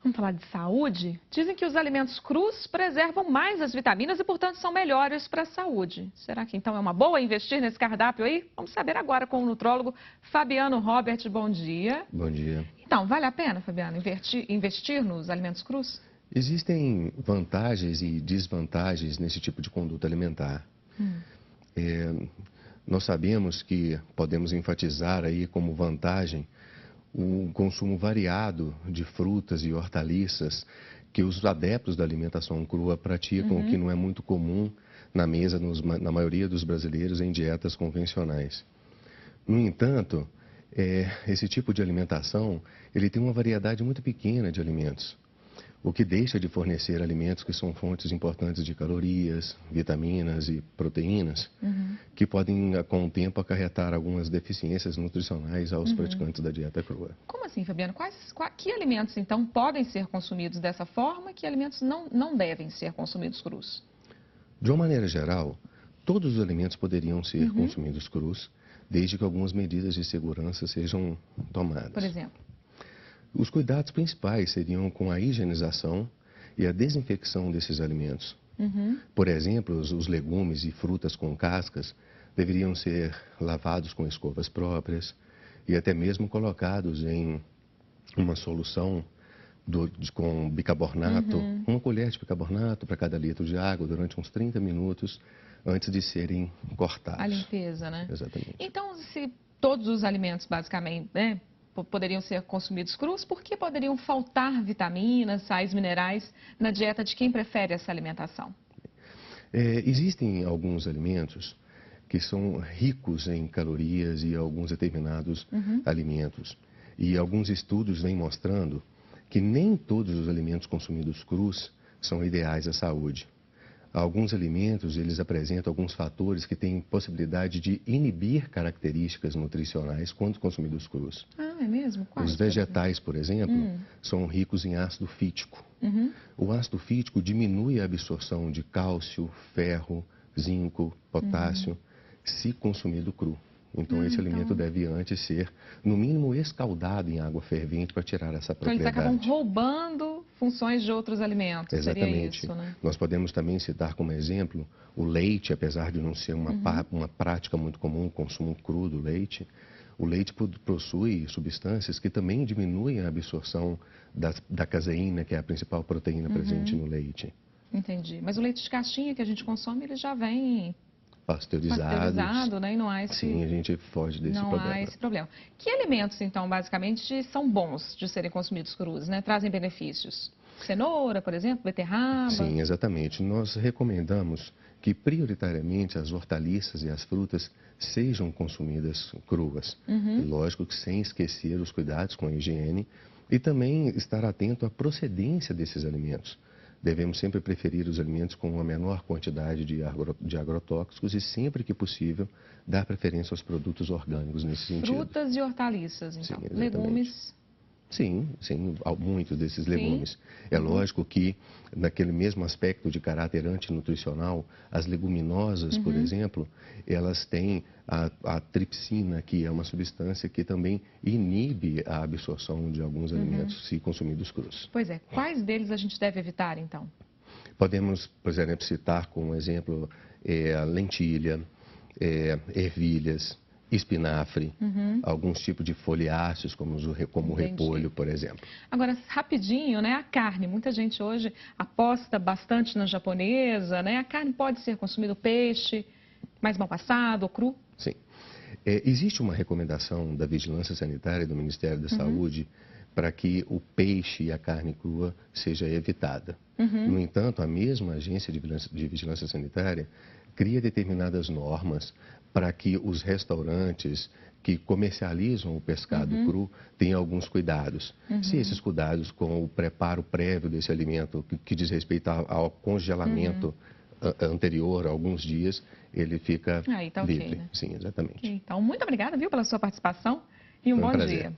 Vamos falar de saúde? Dizem que os alimentos crus preservam mais as vitaminas e, portanto, são melhores para a saúde. Será que então é uma boa investir nesse cardápio aí? Vamos saber agora com o nutrólogo Fabiano Robert. Bom dia. Bom dia. Então, vale a pena, Fabiano, investir nos alimentos crus? Existem vantagens e desvantagens nesse tipo de conduta alimentar. Nós sabemos que podemos enfatizar aí como vantagem o consumo variado de frutas e hortaliças que os adeptos da alimentação crua praticam, que não é muito comum na mesa na maioria dos brasileiros em dietas convencionais. No entanto, esse tipo de alimentação, ele tem uma variedade muito pequena de alimentos, o que deixa de fornecer alimentos que são fontes importantes de calorias, vitaminas e proteínas, que podem, com o tempo, acarretar algumas deficiências nutricionais aos praticantes da dieta crua. Como assim, Fabiano? Que alimentos, então, podem ser consumidos dessa forma e que alimentos não devem ser consumidos crus? De uma maneira geral, todos os alimentos poderiam ser consumidos crus, desde que algumas medidas de segurança sejam tomadas. Por exemplo? Os cuidados principais seriam com a higienização e a desinfecção desses alimentos. Por exemplo, os legumes e frutas com cascas deveriam ser lavados com escovas próprias e até mesmo colocados em uma solução com bicarbonato, uma colher de bicarbonato para cada litro de água durante uns 30 minutos antes de serem cortados. A limpeza, né? Exatamente. Então, se todos os alimentos, basicamente, né, poderiam ser consumidos crus, por que poderiam faltar vitaminas, sais minerais na dieta de quem prefere essa alimentação? Existem alguns alimentos que são ricos em calorias e alguns determinados alimentos. E alguns estudos vêm mostrando que nem todos os alimentos consumidos crus são ideais à saúde. Alguns alimentos, eles apresentam alguns fatores que têm possibilidade de inibir características nutricionais quando consumidos crus. Ah, é mesmo? Quais? Os vegetais, por exemplo, são ricos em ácido fítico. O ácido fítico diminui a absorção de cálcio, ferro, zinco, potássio, se consumido cru. Então, esse alimento deve antes ser, no mínimo, escaldado em água fervente para tirar essa propriedade. Então, eles acabam roubando funções de outros alimentos. Exatamente. Seria isso, né? Nós podemos também citar como exemplo o leite, apesar de não ser uma prática muito comum, o consumo cru do leite. O leite possui substâncias que também diminuem a absorção da caseína, que é a principal proteína presente no leite. Entendi. Mas o leite de caixinha que a gente consome, ele já vem Pasteurizado, né? E não há esse... Sim, a gente foge desse problema. Não há esse problema. Que alimentos, então, basicamente, são bons de serem consumidos crus, né? Trazem benefícios? Cenoura, por exemplo, beterraba? Sim, exatamente. Nós recomendamos que, prioritariamente, as hortaliças e as frutas sejam consumidas cruas. Lógico que sem esquecer os cuidados com a higiene e também estar atento à procedência desses alimentos. Devemos sempre preferir os alimentos com uma menor quantidade de agrotóxicos e, sempre que possível, dar preferência aos produtos orgânicos nesse sentido. Frutas e hortaliças, então. Sim, legumes. Sim, muitos desses legumes. É lógico que, naquele mesmo aspecto de caráter antinutricional, as leguminosas, por exemplo, elas têm a tripsina, que é uma substância que também inibe a absorção de alguns alimentos se consumidos crus. Pois é. Quais deles a gente deve evitar, então? Podemos, por exemplo, citar como exemplo a lentilha, ervilhas, espinafre, alguns tipos de foliáceos, como o repolho, por exemplo. Agora, rapidinho, né? A carne. Muita gente hoje aposta bastante na japonesa, né? A carne pode ser consumida, o peixe, mais mal passado, ou cru? Sim. Existe uma recomendação da Vigilância Sanitária do Ministério da Saúde para que o peixe e a carne crua seja evitada. No entanto, a mesma Agência de Vigilância Sanitária cria determinadas normas para que os restaurantes que comercializam o pescado cru tenham alguns cuidados. Se esses cuidados com o preparo prévio desse alimento, que diz respeito ao congelamento anterior a alguns dias, ele fica Aí tá livre. ok, né? Sim, exatamente. Então, muito obrigada, viu, pela sua participação e um bom dia.